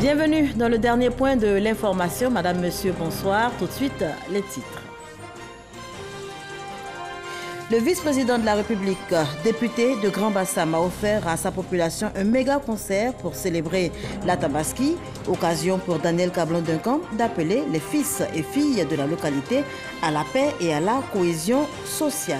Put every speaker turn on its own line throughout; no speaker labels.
Bienvenue dans le dernier point de l'information. Madame, Monsieur, bonsoir. Tout de suite, les titres. Le vice-président de la République, député de Grand Bassam, a offert à sa population un méga concert pour célébrer la Tabaski. Occasion pour Daniel Kablan-Duncan d'appeler les fils et filles de la localité à la paix et à la cohésion sociale.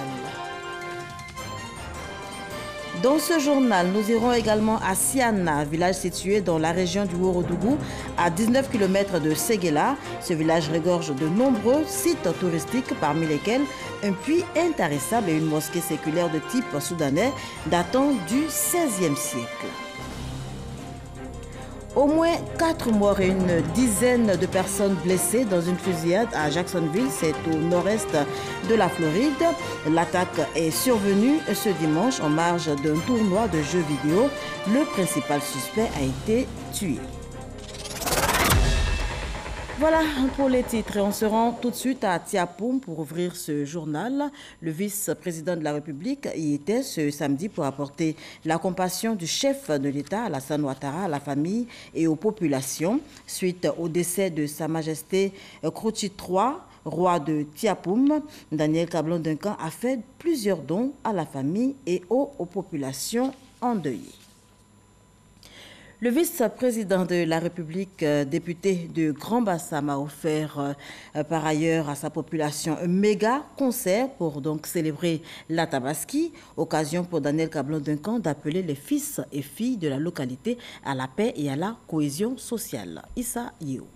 Dans ce journal, nous irons également à Siana, village situé dans la région du Ourodougou, à 19 km de Séguéla. Ce village regorge de nombreux sites touristiques, parmi lesquels un puits intarissable et une mosquée séculaire de type soudanais datant du XVIe siècle. Au moins 4 morts et une dizaine de personnes blessées dans une fusillade à Jacksonville, c'est au nord-est de la Floride. L'attaque est survenue ce dimanche en marge d'un tournoi de jeux vidéo. Le principal suspect a été tué. Voilà pour les titres. On se rend tout de suite à Tiapoum pour ouvrir ce journal. Le vice-président de la République y était ce samedi pour apporter la compassion du chef de l'État, Alassane Ouattara, à la famille et aux populations. Suite au décès de Sa Majesté Krouchi III, roi de Tiapoum, Daniel Kablan-Duncan a fait plusieurs dons à la famille et aux populations endeuillées. Le vice-président de la République, député de Grand Bassam, a offert par ailleurs à sa population un méga concert pour donc célébrer la Tabaski. Occasion pour Daniel Kablan-Duncan d'appeler les fils et filles de la localité à la paix et à la cohésion sociale. Issa Yeo.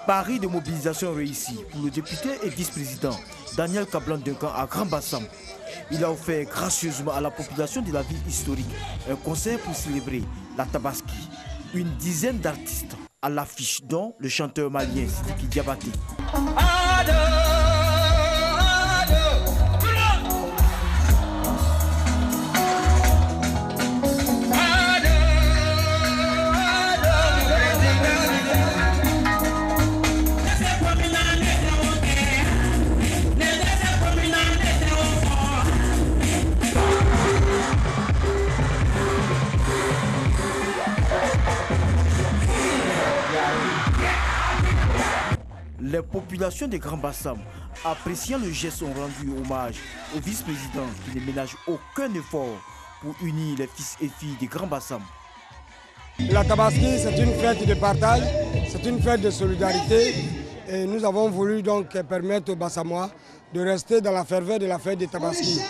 Pari de mobilisation réussi pour le député et vice-président Daniel Kablan-Duncan à Grand Bassam. Il a offert gracieusement à la population de la ville historique un concert pour célébrer la Tabaski. Une dizaine d'artistes à l'affiche, dont le chanteur malien Sidiki Diabaté. Les populations de Grand Bassam, appréciant le geste, ont rendu hommage au vice-président qui ne ménage aucun effort pour unir les fils et filles de Grand Bassam.
La Tabaski, c'est une fête de partage, c'est une fête de solidarité et nous avons voulu donc permettre aux Bassamois de rester dans la ferveur de la fête de Tabaski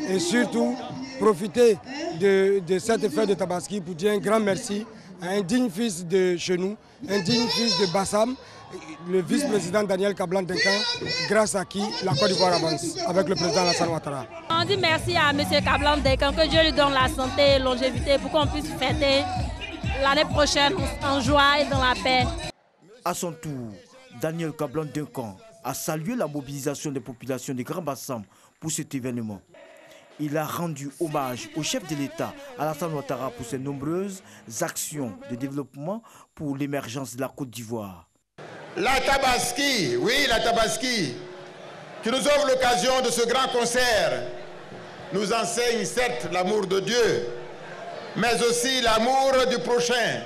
et surtout profiter de cette fête de Tabaski pour dire un grand merci à un digne fils de chez nous, un digne fils de Bassam, le vice-président Daniel Kablan-Duncan, grâce à qui la Côte d'Ivoire avance avec le président Alassane Ouattara.
On dit merci à M. Kablan-Duncan, que Dieu lui donne la santé et longévité pour qu'on puisse fêter l'année prochaine en joie et dans la paix.
À son tour, Daniel Kablan-Duncan a salué la mobilisation des populations de Grand Bassam pour cet événement. Il a rendu hommage au chef de l'État, Alassane Ouattara, pour ses nombreuses actions de développement pour l'émergence de la Côte d'Ivoire.
La Tabaski, oui, la Tabaski, qui nous offre l'occasion de ce grand concert, nous enseigne certes l'amour de Dieu, mais aussi l'amour du prochain,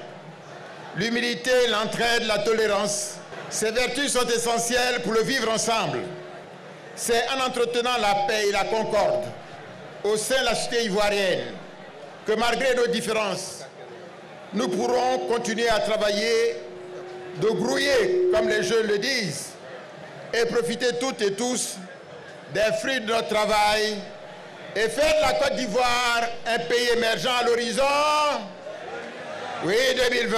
l'humilité, l'entraide, la tolérance. Ces vertus sont essentielles pour le vivre ensemble. C'est en entretenant la paix et la concorde au sein de la société ivoirienne que malgré nos différences, nous pourrons continuer à travailler de grouiller, comme les jeunes le disent, et profiter toutes et tous des fruits de notre travail et faire de la Côte d'Ivoire un pays émergent à l'horizon, oui, 2020.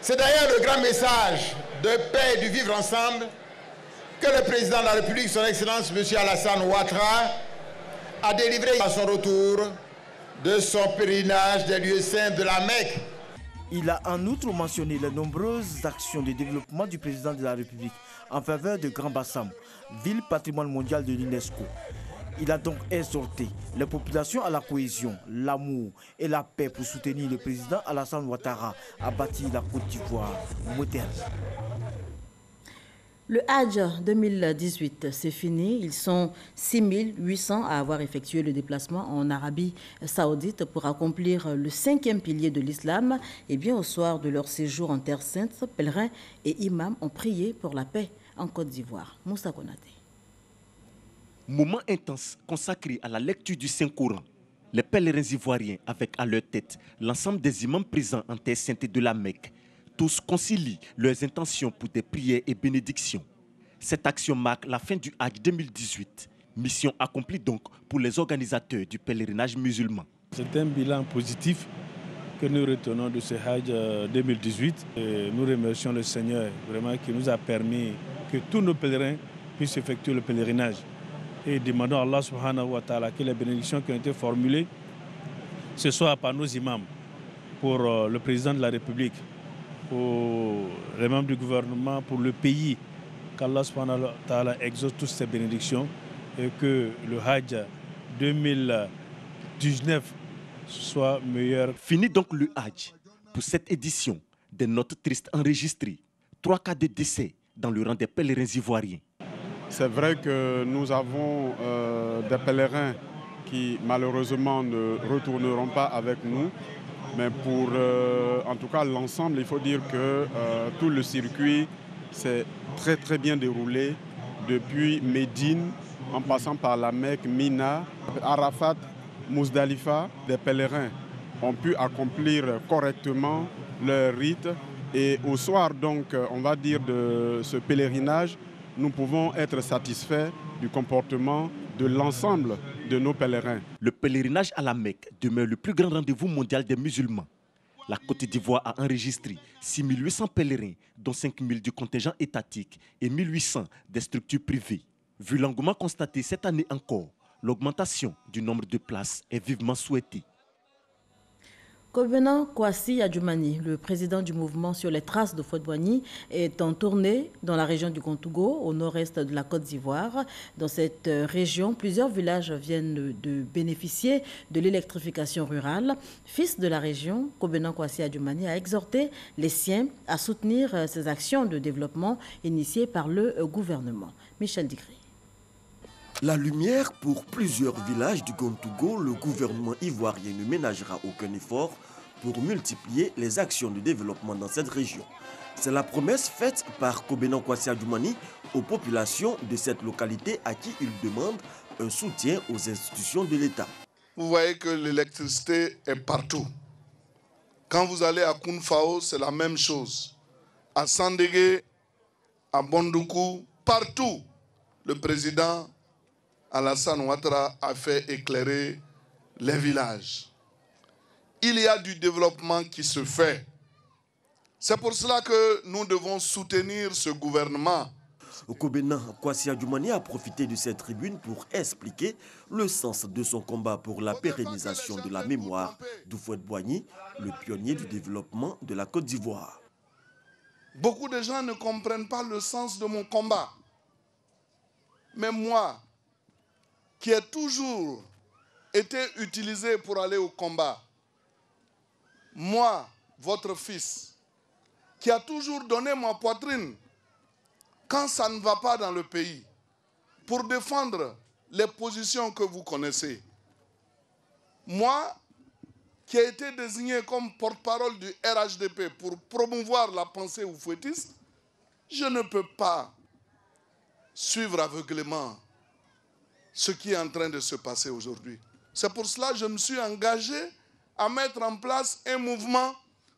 C'est d'ailleurs le grand message de paix et du vivre ensemble que le président de la République, son Excellence M. Alassane Ouattara, a délivré à son retour de son pèlerinage des lieux saints de la Mecque.
Il a en outre mentionné les nombreuses actions de développement du président de la République en faveur de Grand Bassam, ville patrimoine mondial de l'UNESCO. Il a donc exhorté les populations à la cohésion, l'amour et la paix pour soutenir le président Alassane Ouattara à bâtir la Côte d'Ivoire moderne.
Le Hajj 2018, c'est fini. Ils sont 6800 à avoir effectué le déplacement en Arabie Saoudite pour accomplir le 5e pilier de l'islam. Et bien, au soir de leur séjour en Terre Sainte, pèlerins et imams ont prié pour la paix en Côte d'Ivoire. Moussa Konaté.
Moment intense consacré à la lecture du Saint-Coran. Les pèlerins ivoiriens, avec à leur tête l'ensemble des imams présents en Terre Sainte de la Mecque, tous concilient leurs intentions pour des prières et bénédictions. Cette action marque la fin du Hajj 2018. Mission accomplie donc pour les organisateurs du pèlerinage musulman.
C'est un bilan positif que nous retenons de ce Hajj 2018. Et nous remercions le Seigneur vraiment qui nous a permis que tous nos pèlerins puissent effectuer le pèlerinage. Et demandons à Allah subhanahu wa ta'ala que les bénédictions qui ont été formulées ce soir par nos imams, pour le président de la République, pour les membres du gouvernement, pour le pays, qu'Allah subhanahu wa ta'ala exauce toutes ces bénédictions et que le Hajj 2019 soit meilleur.
Fini donc le Hajj. Pour cette édition, des notes tristes enregistrées. 3 cas de décès dans le rang des pèlerins ivoiriens.
C'est vrai que nous avons des pèlerins qui malheureusement ne retourneront pas avec nous. Mais pour en tout cas l'ensemble, il faut dire que tout le circuit s'est très bien déroulé depuis Médine, en passant par la Mecque, Mina, Arafat, Mousdalifa. Des pèlerins ont pu accomplir correctement leur rite. Et au soir donc, on va dire, de ce pèlerinage, nous pouvons être satisfaits du comportement de l'ensemble de nos pèlerins.
Le pèlerinage à la Mecque demeure le plus grand rendez-vous mondial des musulmans. La Côte d'Ivoire a enregistré 6800 pèlerins, dont 5000 du contingent étatique et 1800 des structures privées. Vu l'engouement constaté cette année encore, l'augmentation du nombre de places est vivement souhaitée.
Kobena Kwasi Adjoumani, le président du mouvement sur les traces de Houphouët-Boigny, est en tournée dans la région du Kontougo, au nord-est de la Côte d'Ivoire. Dans cette région, plusieurs villages viennent de bénéficier de l'électrification rurale. Fils de la région, Kobena Kwasi Adjoumani a exhorté les siens à soutenir ces actions de développement initiées par le gouvernement. Michel Digri.
La lumière pour plusieurs villages du Kontougo, le gouvernement ivoirien ne ménagera aucun effort pour multiplier les actions de développement dans cette région. C'est la promesse faite par Kobena Kwasi Adjoumani aux populations de cette localité à qui il demande un soutien aux institutions de l'État.
Vous voyez que l'électricité est partout. Quand vous allez à Kounfao, c'est la même chose. À Sandégué, à Bondoukou, partout, le président Alassane Ouattara a fait éclairer les villages. Il y a du développement qui se fait. C'est pour cela que nous devons soutenir ce gouvernement.
Kobena Kwasi Adjoumani a profité de cette tribune pour expliquer le sens de son combat pour la pérennisation de la mémoire d'Houphouët-Boigny, le pionnier du développement de la Côte d'Ivoire.
Beaucoup de gens ne comprennent pas le sens de mon combat. Mais moi, qui ai toujours été utilisé pour aller au combat, moi, votre fils, qui a toujours donné ma poitrine quand ça ne va pas dans le pays, pour défendre les positions que vous connaissez. Moi, qui ai été désigné comme porte-parole du RHDP pour promouvoir la pensée oufouettiste, je ne peux pas suivre aveuglément ce qui est en train de se passer aujourd'hui. C'est pour cela que je me suis engagé à mettre en place un mouvement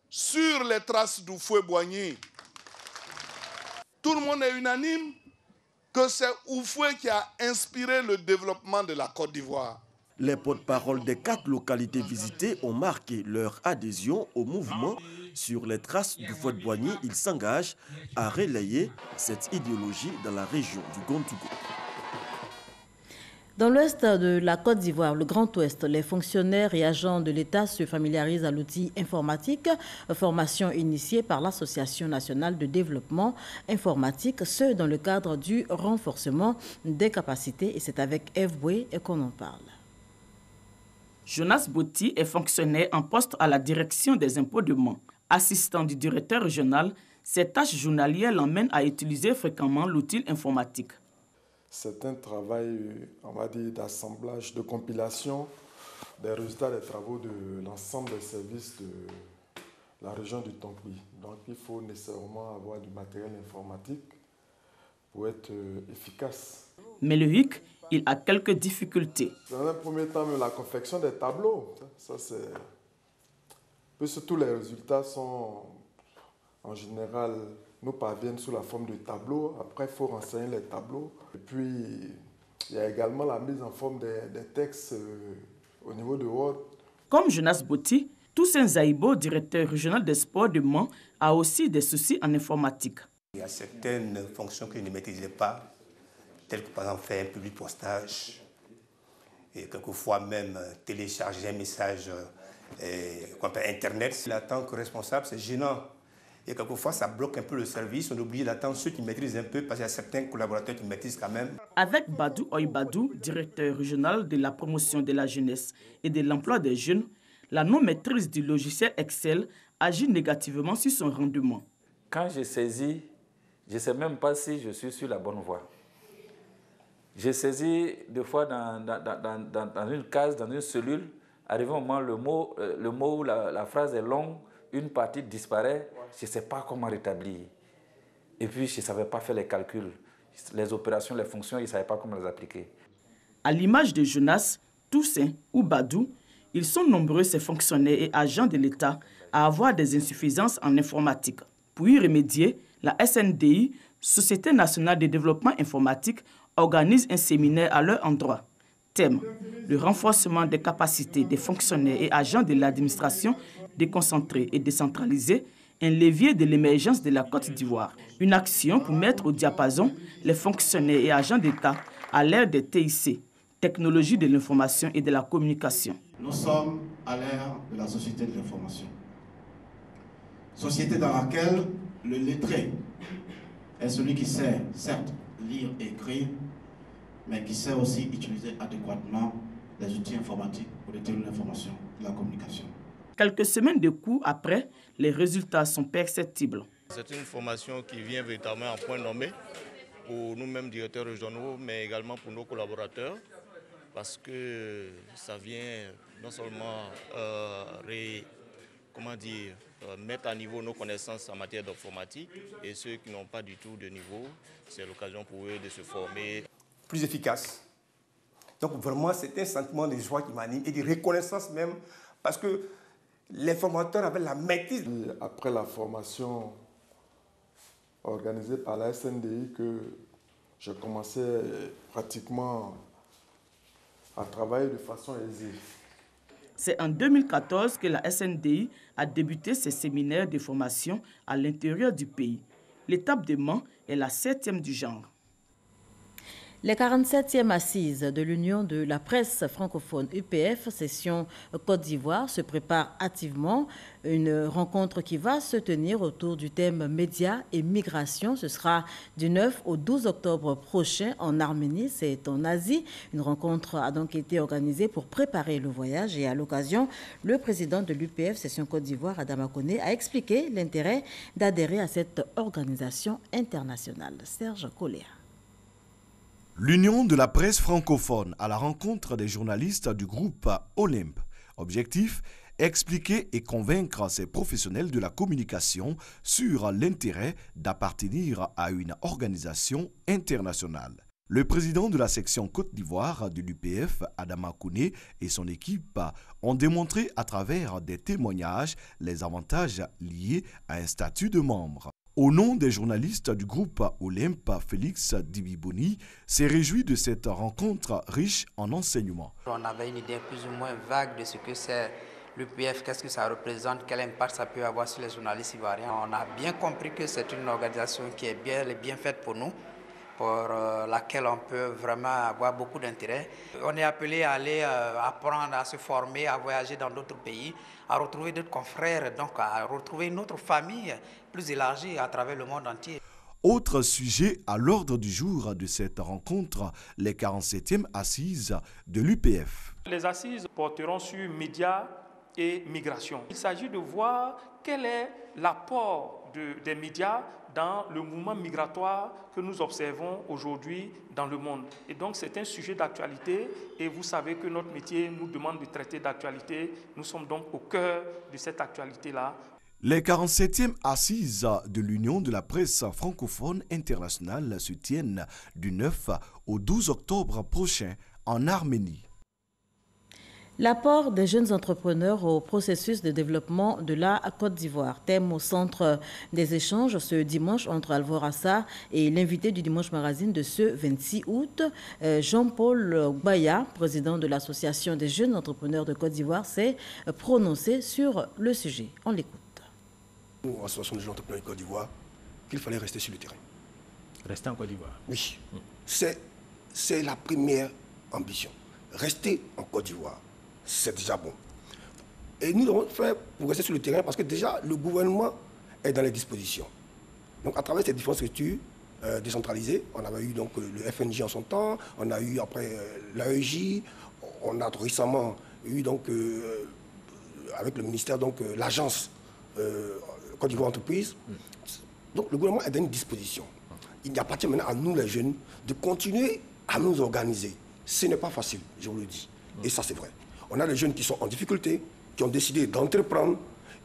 sur les traces d'Houphouët-Boigny. Tout le monde est unanime que c'est Houphouët qui a inspiré le développement de la Côte d'Ivoire.
Les porte-paroles des 4 localités visitées ont marqué leur adhésion au mouvement sur les traces d'Houphouët-Boigny. Ils s'engagent à relayer cette idéologie dans la région du Kontougo.
Dans l'ouest de la Côte d'Ivoire, le Grand Ouest, les fonctionnaires et agents de l'État se familiarisent à l'outil informatique, formation initiée par l'Association nationale de développement informatique, ce dans le cadre du renforcement des capacités. Et c'est avec Eve Boué qu'on en parle.
Jonas Botti est fonctionnaire en poste à la direction des impôts de Mans. Assistant du directeur régional, ses tâches journalières l'emmènent à utiliser fréquemment l'outil informatique.
C'est un travail, on va dire, d'assemblage, de compilation des résultats des travaux de l'ensemble des services de la région du Tonkpi. Donc il faut nécessairement avoir du matériel informatique pour être efficace.
Mais le HUC, il a quelques difficultés.
Dans un premier temps, la confection des tableaux, ça c'est... Puisque tous les résultats sont, en général, nous parviennent sous la forme de tableaux. Après, il faut renseigner les tableaux. Et puis, il y a également la mise en forme des textes au niveau de Word.
Comme Jonas Boti, Toussaint Zaïbo, directeur régional des sports de Mans, a aussi des soucis en informatique.
Il y a certaines fonctions que je ne maîtrisais pas, telles que par exemple faire un public postage, et quelquefois même télécharger un message Internet. En tant que responsable, c'est gênant. Et quelquefois, ça bloque un peu le service. On oublie d'attendre ceux qui maîtrisent un peu, parce qu'il y a certains collaborateurs qui maîtrisent quand même.
Avec Badou Oybadou, directeur régional de la promotion de la jeunesse et de l'emploi des jeunes, la non-maîtrise du logiciel Excel agit négativement sur son rendement.
Quand je saisis, je ne sais même pas si je suis sur la bonne voie. J'ai saisi deux fois dans une case, dans une cellule. Arrivé au moment, le mot, la phrase est longue, une partie disparaît, je ne sais pas comment rétablir. Et puis, je ne savais pas faire les calculs. Les opérations, les fonctions, je ne savais pas comment les appliquer.
À l'image de Jonas, Toussaint ou Badou, ils sont nombreux ces fonctionnaires et agents de l'État à avoir des insuffisances en informatique. Pour y remédier, la SNDI, Société nationale de développement informatique, organise un séminaire à leur endroit. Thème: le renforcement des capacités des fonctionnaires et agents de l'administration déconcentrée et décentralisée, un levier de l'émergence de la Côte d'Ivoire. Une action pour mettre au diapason les fonctionnaires et agents d'État à l'ère des TIC, technologies de l'information et de la communication.
Nous sommes à l'ère de la société de l'information. Société dans laquelle le lettré est celui qui sait, certes, lire et écrire, mais qui sait aussi utiliser adéquatement les outils informatiques pour déterminer l'information et la communication.
Quelques semaines de cours après, les résultats sont perceptibles.
C'est une formation qui vient véritablement en point nommé pour nous-mêmes directeurs régionaux, mais également pour nos collaborateurs, parce que ça vient non seulement mettre à niveau nos connaissances en matière d'informatique, et ceux qui n'ont pas du tout de niveau, c'est l'occasion pour eux de se former.
Plus efficace. Donc vraiment, c'est un sentiment de joie qui m'anime et de reconnaissance même, parce que les formateurs avaient la maîtrise.
Après la formation organisée par la SNDI, que je commençais pratiquement à travailler de façon aisée.
C'est en 2014 que la SNDI a débuté ses séminaires de formation à l'intérieur du pays. L'étape de Mans est la 7e du genre.
Les 47e assises de l'Union de la presse francophone UPF, session Côte d'Ivoire, se préparent hâtivement. Une rencontre qui va se tenir autour du thème médias et migration. Ce sera du 9 au 12 octobre prochain en Arménie, c'est en Asie. Une rencontre a donc été organisée pour préparer le voyage et à l'occasion, le président de l'UPF, session Côte d'Ivoire, Adama Koné, a expliqué l'intérêt d'adhérer à cette organisation internationale. Serge Koléa.
L'Union de la presse francophone à la rencontre des journalistes du groupe Olympe. Objectif, expliquer et convaincre ces professionnels de la communication sur l'intérêt d'appartenir à une organisation internationale. Le président de la section Côte d'Ivoire de l'UPF, Adama Koné, et son équipe ont démontré à travers des témoignages les avantages liés à un statut de membre. Au nom des journalistes du groupe Olympe, Félix Dibiboni s'est réjoui de cette rencontre riche en enseignements.
On avait une idée plus ou moins vague de ce que c'est l'UPF, qu'est-ce que ça représente, quel impact ça peut avoir sur les journalistes ivoiriens. On a bien compris que c'est une organisation qui est bien faite pour nous, pour laquelle on peut vraiment avoir beaucoup d'intérêt. On est appelé à aller apprendre, à se former, à voyager dans d'autres pays, à retrouver d'autres confrères, donc à retrouver une autre famille plus élargie à travers le monde entier.
Autre sujet à l'ordre du jour de cette rencontre, les 47e assises de l'UPF.
Les assises porteront sur médias et migration. Il s'agit de voir quel est l'apport des médias dans le mouvement migratoire que nous observons aujourd'hui dans le monde. Et donc c'est un sujet d'actualité et vous savez que notre métier nous demande de traiter d'actualité. Nous sommes donc au cœur de cette actualité-là.
Les 47e assises de l'Union de la presse francophone internationale se tiennent du 9 au 12 octobre prochain en Arménie.
L'apport des jeunes entrepreneurs au processus de développement de la Côte d'Ivoire. Thème au centre des échanges ce dimanche entre Alvorassa et l'invité du Dimanche Magazine de ce 26 août. Jean-Paul Gbaya, président de l'Association des jeunes entrepreneurs de Côte d'Ivoire, s'est prononcé sur le sujet. On l'écoute.
Nous, Association des jeunes entrepreneurs de Côte d'Ivoire, qu'il fallait rester sur le terrain.
Rester en Côte d'Ivoire?
Oui. C'est la première ambition. Rester en Côte d'Ivoire. C'est déjà bon. Et nous devons faire pour rester sur le terrain parce que déjà le gouvernement est dans les dispositions. Donc à travers ces différentes structures décentralisées, on avait eu donc le FNJ en son temps, on a eu après l'AEJ, on a récemment eu donc avec le ministère donc l'agence Côte d'Ivoire Entreprise. Donc le gouvernement est dans une disposition. Il appartient maintenant à nous les jeunes de continuer à nous organiser. Ce n'est pas facile, je vous le dis. Et ça c'est vrai. On a des jeunes qui sont en difficulté, qui ont décidé d'entreprendre,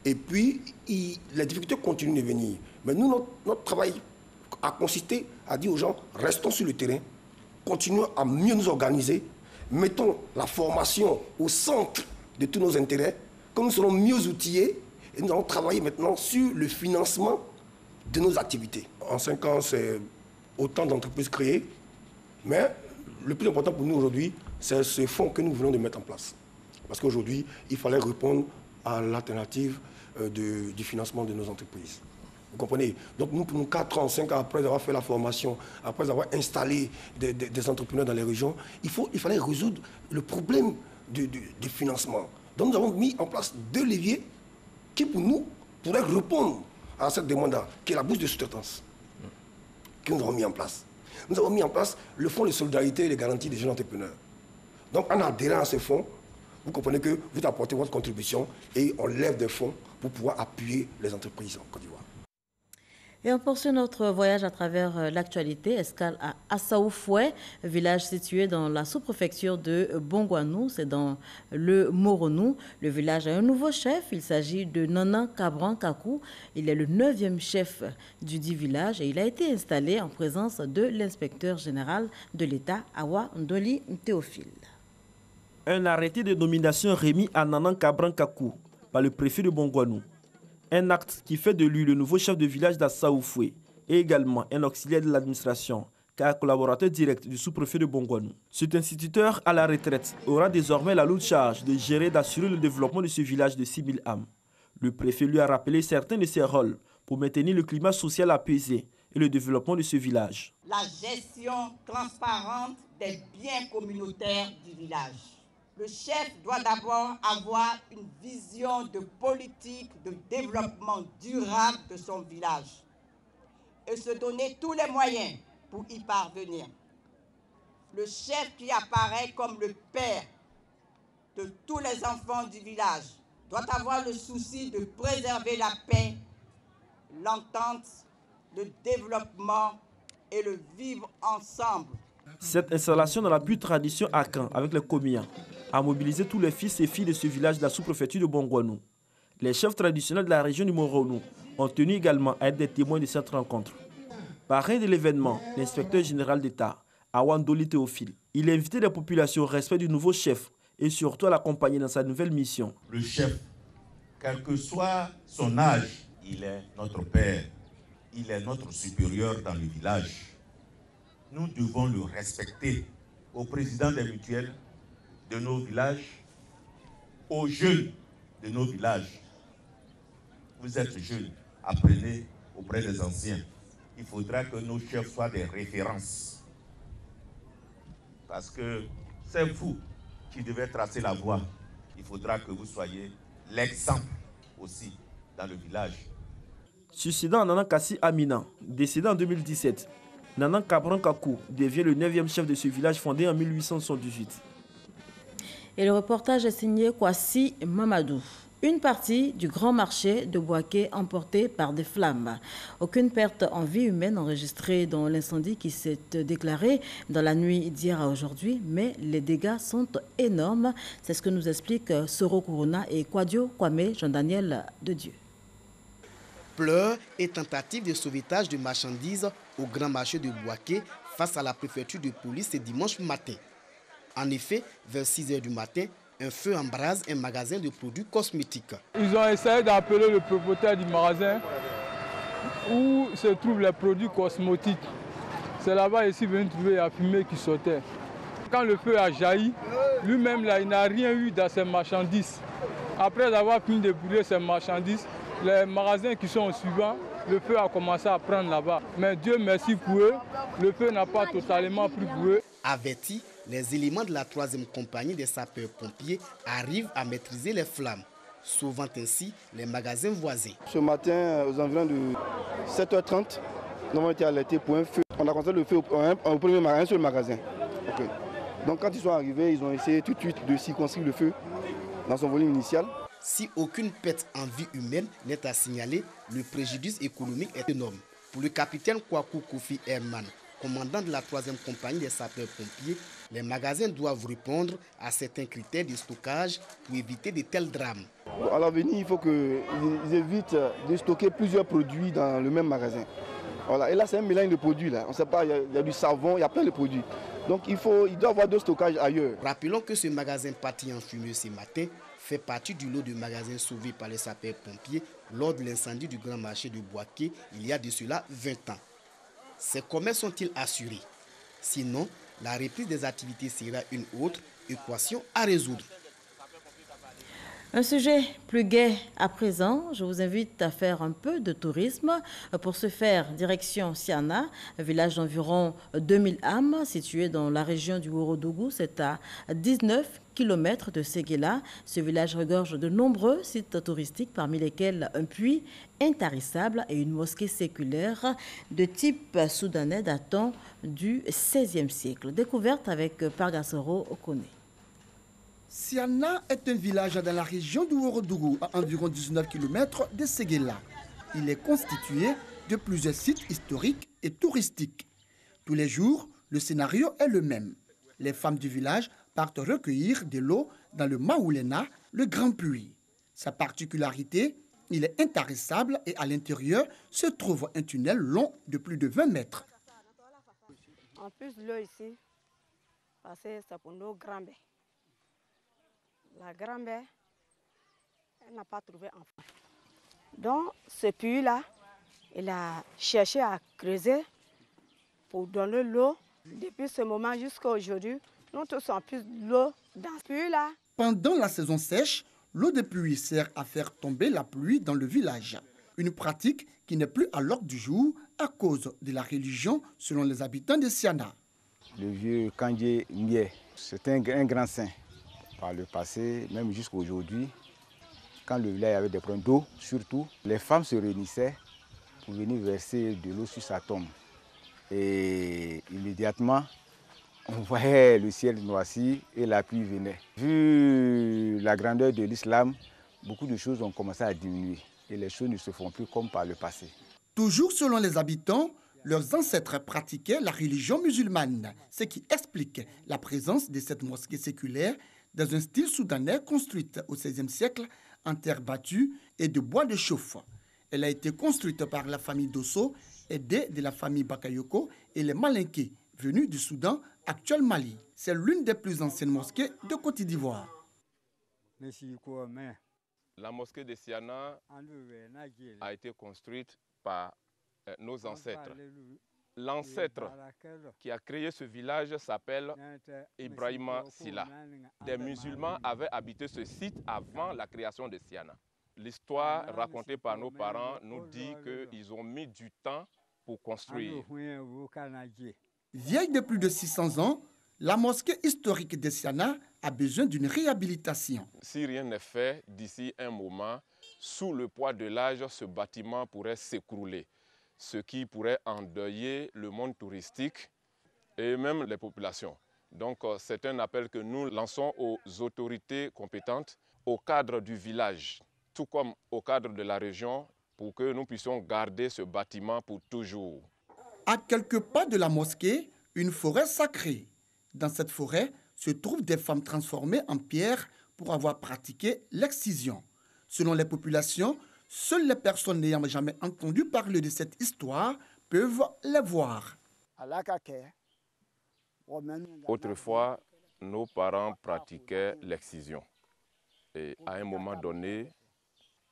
et puis les difficultés continuent de venir. Mais nous, notre travail a consisté à dire aux gens, restons sur le terrain, continuons à mieux nous organiser, mettons la formation au centre de tous nos intérêts, comme nous serons mieux outillés, et nous allons travailler maintenant sur le financement de nos activités. En 5 ans, c'est autant d'entreprises créées, mais le plus important pour nous aujourd'hui, c'est ce fonds que nous venons de mettre en place. Parce qu'aujourd'hui, il fallait répondre à l'alternative du financement de nos entreprises. Vous comprenez? Donc nous, pour nous, 4 ans, 5 ans après avoir fait la formation, après avoir installé des entrepreneurs dans les régions, il fallait résoudre le problème du financement. Donc nous avons mis en place 2 leviers qui, pour nous, pourraient répondre à cette demande-là, qui est la bourse de sous-traitance, que nous avons mis en place. Nous avons mis en place le fonds de solidarité et les garanties des jeunes entrepreneurs. Donc en adhérant à ce fonds, vous comprenez que vous apportez votre contribution et on lève des fonds pour pouvoir appuyer les entreprises en Côte d'Ivoire.
Et on poursuit notre voyage à travers l'actualité. Escale à Assaoufoué, village situé dans la sous-préfecture de Bongouanou, c'est dans le Moronou. Le village a un nouveau chef, il s'agit de Nanan Kabran Kakou. Il est le 9e chef du dit village et il a été installé en présence de l'inspecteur général de l'État, Awa Ndoli Théophile.
Un arrêté de nomination remis à Nanan Kabran Kakou par le préfet de Bongouanou. Un acte qui fait de lui le nouveau chef de village d'Assaoufoué et également un auxiliaire de l'administration, car collaborateur direct du sous-préfet de Bongouanou. Cet instituteur à la retraite aura désormais la lourde charge de gérer et d'assurer le développement de ce village de 6000 âmes. Le préfet lui a rappelé certains de ses rôles pour maintenir le climat social apaisé et le développement de ce village.
La gestion transparente des biens communautaires du village. Le chef doit d'abord avoir une vision de politique de développement durable de son village et se donner tous les moyens pour y parvenir. Le chef qui apparaît comme le père de tous les enfants du village doit avoir le souci de préserver la paix, l'entente, le développement et le vivre ensemble.
Cette installation dans la pure tradition Akan avec les Komiens a mobilisé tous les fils et filles de ce village de la sous-préfecture de Bongouanou. Les chefs traditionnels de la région du Moronou ont tenu également à être des témoins de cette rencontre. Parrain de l'événement, l'inspecteur général d'État, Awa Ndoli Théophile, il a invité les populations au respect du nouveau chef et surtout à l'accompagner dans sa nouvelle mission.
Le chef, quel que soit son âge, il est notre père, il est notre supérieur dans le village. Nous devons le respecter au président des mutuelles de nos villages, aux jeunes de nos villages. Vous êtes jeunes, apprenez auprès des anciens. Il faudra que nos chefs soient des références. Parce que c'est vous qui devez tracer la voie. Il faudra que vous soyez l'exemple aussi dans le village.
Suicidant à Nanan Kassi Amina, décédé en 2017, Nanan Kabran Kakou devient le 9e chef de ce village fondé en 1878.
Et le reportage est signé Kwasi Mamadou. Une partie du grand marché de Bouaké emportée par des flammes. Aucune perte en vie humaine enregistrée dans l'incendie qui s'est déclaré dans la nuit d'hier à aujourd'hui, mais les dégâts sont énormes. C'est ce que nous expliquent Soro Corona et Kwadio Kwame Jean-Daniel de Dieu.
Pleurs et tentatives de sauvetage de marchandises au grand marché de Bouaké face à la préfecture de police ce dimanche matin. En effet, vers 6 h du matin, un feu embrase un magasin de produits cosmétiques.
Ils ont essayé d'appeler le propriétaire du magasin où se trouvent les produits cosmétiques. C'est là-bas ici venu trouver la fumée qui sortait. Quand le feu a jailli, lui-même là, il n'a rien eu dans ses marchandises. Après avoir fini de brûler ses marchandises, les magasins qui sont suivants, le feu a commencé à prendre là-bas. Mais Dieu merci pour eux, le feu n'a pas totalement pris pour eux.
Avertis, les éléments de la 3e compagnie des sapeurs-pompiers arrivent à maîtriser les flammes, sauvant ainsi les magasins voisins.
Ce matin, aux environs de 7 h 30, nous avons été alertés pour un feu. On a constaté le feu au premier magasin, un seul magasin. Okay. Donc quand ils sont arrivés, ils ont essayé tout de suite de circonscrire le feu dans son volume initial.
Si aucune perte en vie humaine n'est à signaler, le préjudice économique est énorme. Pour le capitaine Kwaku Kofi Herman, commandant de la 3e compagnie des sapeurs-pompiers, les magasins doivent répondre à certains critères de stockage pour éviter de tels drames.
À l'avenir, il faut qu'ils évitent de stocker plusieurs produits dans le même magasin. Voilà. Et là, c'est un mélange de produits. Là. On ne sait pas, il y a du savon, il y a plein de produits. Donc il doit y avoir de stockage ailleurs.
Rappelons que ce magasin parti en fumée ce matin fait partie du lot de magasins sauvés par les sapeurs-pompiers lors de l'incendie du grand marché de Bouaké il y a de cela 20 ans. Ces commerces sont-ils assurés? Sinon, la reprise des activités sera une autre équation à résoudre.
Un sujet plus gai à présent, je vous invite à faire un peu de tourisme. Pour ce faire, direction Siana, un village d'environ 2000 âmes situé dans la région du Ourodougou. C'est à 19 km de Séguéla. Ce village regorge de nombreux sites touristiques, parmi lesquels un puits intarissable et une mosquée séculaire de type soudanais datant du XVIe siècle. Découverte avec Pargasoro Okone.
Siana est un village dans la région du Ourodougou, à environ 19 km de Séguéla. Il est constitué de plusieurs sites historiques et touristiques. Tous les jours, le scénario est le même. Les femmes du village partent recueillir de l'eau dans le Maoulena, le grand puits. Sa particularité, il est intarissable et à l'intérieur se trouve un tunnel long de plus de 20 mètres.
En plus, l'eau ici, parce que c'est pour nos grands-mères. La grand-mère, elle n'a pas trouvé enfant. Donc, ce puits-là, elle a cherché à creuser pour donner l'eau. Depuis ce moment jusqu'à aujourd'hui, nous tous en plus l'eau dans ce puits-là.
Pendant la saison sèche, l'eau des puits sert à faire tomber la pluie dans le village. Une pratique qui n'est plus à l'ordre du jour à cause de la religion selon les habitants de Siana.
Le vieux Kandje Mie, c'est un grand saint. Par le passé, même jusqu'à aujourd'hui, quand le village avait des problèmes d'eau, surtout, les femmes se réunissaient pour venir verser de l'eau sur sa tombe. Et immédiatement, on voyait le ciel noirci et la pluie venait. Vu la grandeur de l'islam, beaucoup de choses ont commencé à diminuer et les choses ne se font plus comme par le passé.
Toujours selon les habitants, leurs ancêtres pratiquaient la religion musulmane, ce qui explique la présence de cette mosquée séculaire dans un style soudanais construite au XVIe siècle en terre battue et de bois de chauffe. Elle a été construite par la famille Dosso, aidée de la famille Bakayoko et les Malinké, venus du Soudan, actuel Mali. C'est l'une des plus anciennes mosquées de Côte d'Ivoire.
La mosquée de Siana a été construite par nos ancêtres. L'ancêtre qui a créé ce village s'appelle Ibrahima Silla. Des musulmans avaient habité ce site avant la création de Siana. L'histoire racontée par nos parents nous dit qu'ils ont mis du temps pour construire.
Vieille de plus de 600 ans, la mosquée historique de Siana a besoin d'une réhabilitation.
Si rien n'est fait d'ici un moment, sous le poids de l'âge, ce bâtiment pourrait s'écrouler, ce qui pourrait endeuiller le monde touristique et même les populations. Donc c'est un appel que nous lançons aux autorités compétentes, au cadre du village, tout comme au cadre de la région, pour que nous puissions garder ce bâtiment pour toujours.
À quelques pas de la mosquée, une forêt sacrée. Dans cette forêt se trouvent des femmes transformées en pierre pour avoir pratiqué l'excision. Selon les populations, seules les personnes n'ayant jamais entendu parler de cette histoire peuvent les voir.
Autrefois, nos parents pratiquaient l'excision. Et à un moment donné,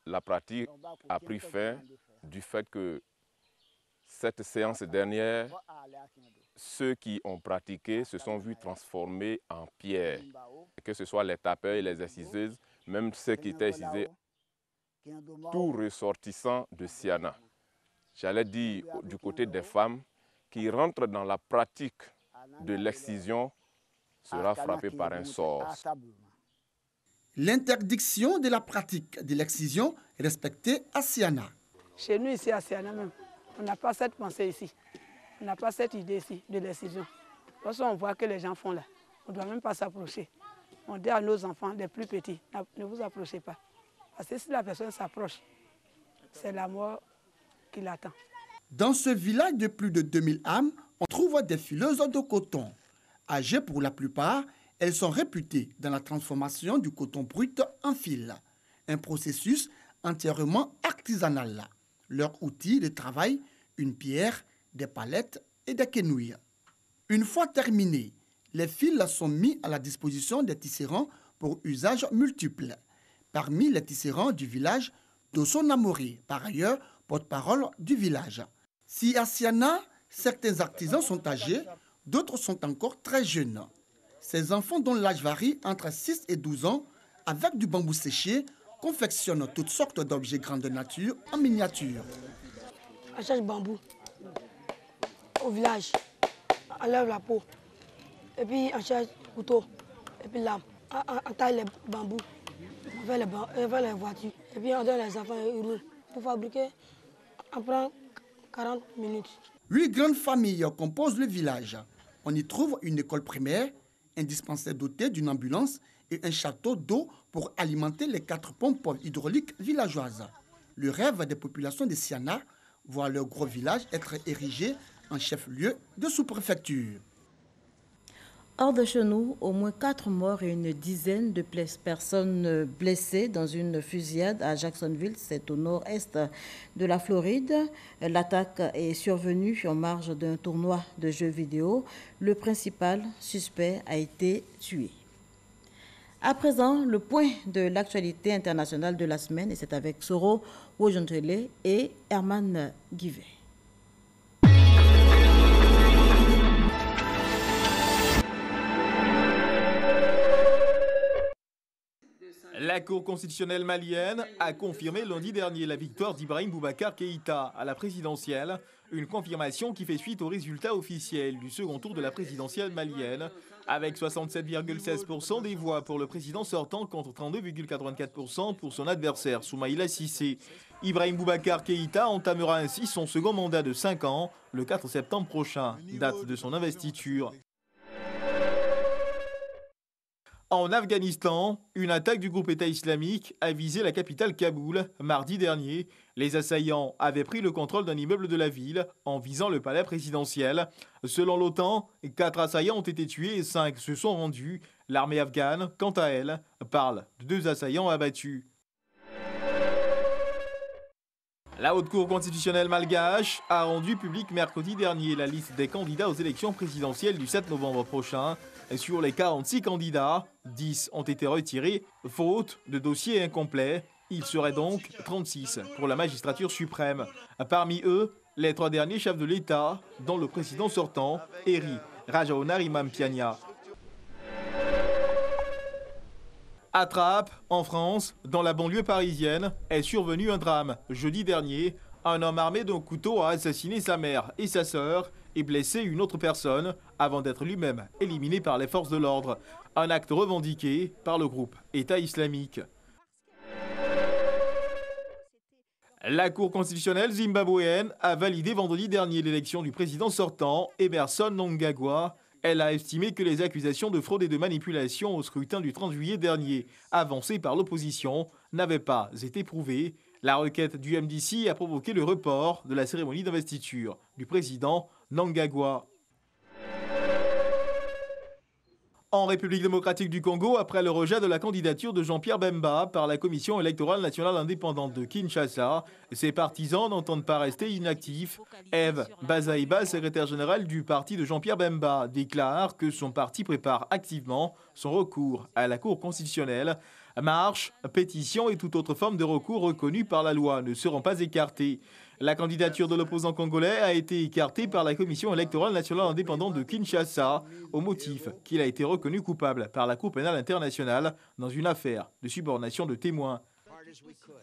la pratique a pris fin du fait que cette séance dernière, ceux qui ont pratiqué se sont vus transformés en pierre. Que ce soit les tapeurs et les exciseuses, même ceux qui étaient excisés, tout ressortissant de Siana. J'allais dire du côté des femmes qui rentrent dans la pratique de l'excision sera frappé par un sort.
L'interdiction de la pratique de l'excision est respectée à Siana.
Chez nous ici à Siana même, on n'a pas cette pensée ici. On n'a pas cette idée ici de l'excision. Lorsqu'on voit que les gens font là, on ne doit même pas s'approcher. On dit à nos enfants, les plus petits, ne vous approchez pas. Parce que si la personne s'approche, c'est la mort qui l'attend.
Dans ce village de plus de 2000 âmes, on trouve des fileuses de coton. Âgées pour la plupart, elles sont réputées dans la transformation du coton brut en fil. Un processus entièrement artisanal. Leur outil de travail, une pierre, des palettes et des quenouilles. Une fois terminés, les fils sont mis à la disposition des tisserands pour usage multiple. Parmi les tisserands du village, Dosso Namori, par ailleurs porte-parole du village. Si à Siana, certains artisans sont âgés, d'autres sont encore très jeunes. Ces enfants dont l'âge varie entre 6 et 12 ans, avec du bambou séché, confectionnent toutes sortes d'objets grande nature en miniature.
On cherche bambou au village, on lève la peau, et puis on cherche couteau, et puis lame, on taille les bambous, on fait les voitures, et puis on donne les enfants ils roulent. Pour fabriquer, on prend 40 minutes.
8 grandes familles composent le village. On y trouve une école primaire, un dispensaire doté d'une ambulance et un château d'eau pour alimenter les 4 pompes hydrauliques villageoises. Le rêve des populations de Siana, voir leur gros village être érigé en chef-lieu de sous-préfecture.
Hors de chez nous, au moins 4 morts et une dizaine de personnes blessées dans une fusillade à Jacksonville, c'est au nord-est de la Floride. L'attaque est survenue en marge d'un tournoi de jeux vidéo. Le principal suspect a été tué. À présent, le point de l'actualité internationale de la semaine, et c'est avec Soro Wojantele et Herman Guivet.
La Cour constitutionnelle malienne a confirmé lundi dernier la victoire d'Ibrahim Boubacar Keïta à la présidentielle, une confirmation qui fait suite aux résultats officiels du second tour de la présidentielle malienne, avec 67,16% des voix pour le président sortant contre 32,84% pour son adversaire Soumaïla Cissé. Ibrahim Boubacar Keïta entamera ainsi son second mandat de 5 ans le 4 septembre prochain, date de son investiture. En Afghanistan, une attaque du groupe État islamique a visé la capitale Kaboul mardi dernier. Les assaillants avaient pris le contrôle d'un immeuble de la ville en visant le palais présidentiel. Selon l'OTAN, 4 assaillants ont été tués et 5 se sont rendus. L'armée afghane, quant à elle, parle de 2 assaillants abattus. La Haute Cour constitutionnelle malgache a rendu publique mercredi dernier la liste des candidats aux élections présidentielles du 7 novembre prochain. Sur les 46 candidats, 10 ont été retirés, faute de dossiers incomplets. Il serait donc 36 pour la magistrature suprême. Parmi eux, les 3 derniers chefs de l'État, dont le président sortant, Eri Rajaonarimampianina. À Trappes, en France, dans la banlieue parisienne, est survenu un drame. Jeudi dernier, un homme armé d'un couteau a assassiné sa mère et sa sœur et blessé une autre personne avant d'être lui-même éliminé par les forces de l'ordre. Un acte revendiqué par le groupe État islamique. La Cour constitutionnelle zimbabwéenne a validé vendredi dernier l'élection du président sortant, Emmerson Mnangagwa, Elle a estimé que les accusations de fraude et de manipulation au scrutin du 30 juillet dernier, avancées par l'opposition, n'avaient pas été prouvées. La requête du MDC a provoqué le report de la cérémonie d'investiture du président Mnangagwa. En République démocratique du Congo, après le rejet de la candidature de Jean-Pierre Bemba par la Commission électorale nationale indépendante de Kinshasa, ses partisans n'entendent pas rester inactifs. Eve Bazaïba, secrétaire générale du parti de Jean-Pierre Bemba, déclare que son parti prépare activement son recours à la Cour constitutionnelle. Marches, pétitions et toute autre forme de recours reconnue par la loi ne seront pas écartées. La candidature de l'opposant congolais a été écartée par la Commission électorale nationale indépendante de Kinshasa au motif qu'il a été reconnu coupable par la Cour pénale internationale dans une affaire de subornation de témoins.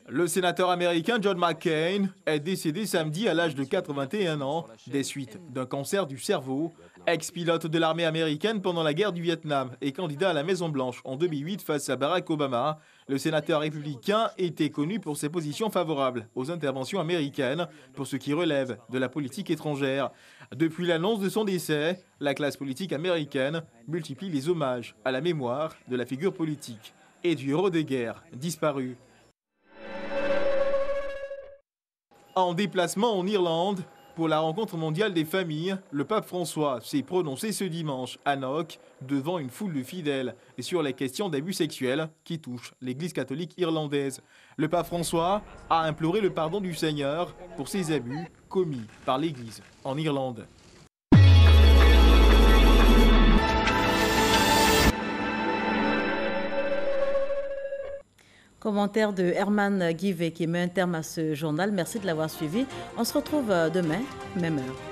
Le sénateur américain John McCain est décédé samedi à l'âge de 81 ans des suites d'un cancer du cerveau. Ex-pilote de l'armée américaine pendant la guerre du Vietnam et candidat à la Maison-Blanche en 2008 face à Barack Obama, le sénateur républicain était connu pour ses positions favorables aux interventions américaines pour ce qui relève de la politique étrangère. Depuis l'annonce de son décès, la classe politique américaine multiplie les hommages à la mémoire de la figure politique et du héros des guerres disparu. En déplacement en Irlande, pour la rencontre mondiale des familles, le pape François s'est prononcé ce dimanche à Knock devant une foule de fidèles sur les questions d'abus sexuels qui touchent l'Église catholique irlandaise. Le pape François a imploré le pardon du Seigneur pour ces abus commis par l'Église en Irlande.
Commentaire de Herman Guivet qui met un terme à ce journal. Merci de l'avoir suivi. On se retrouve demain, même heure.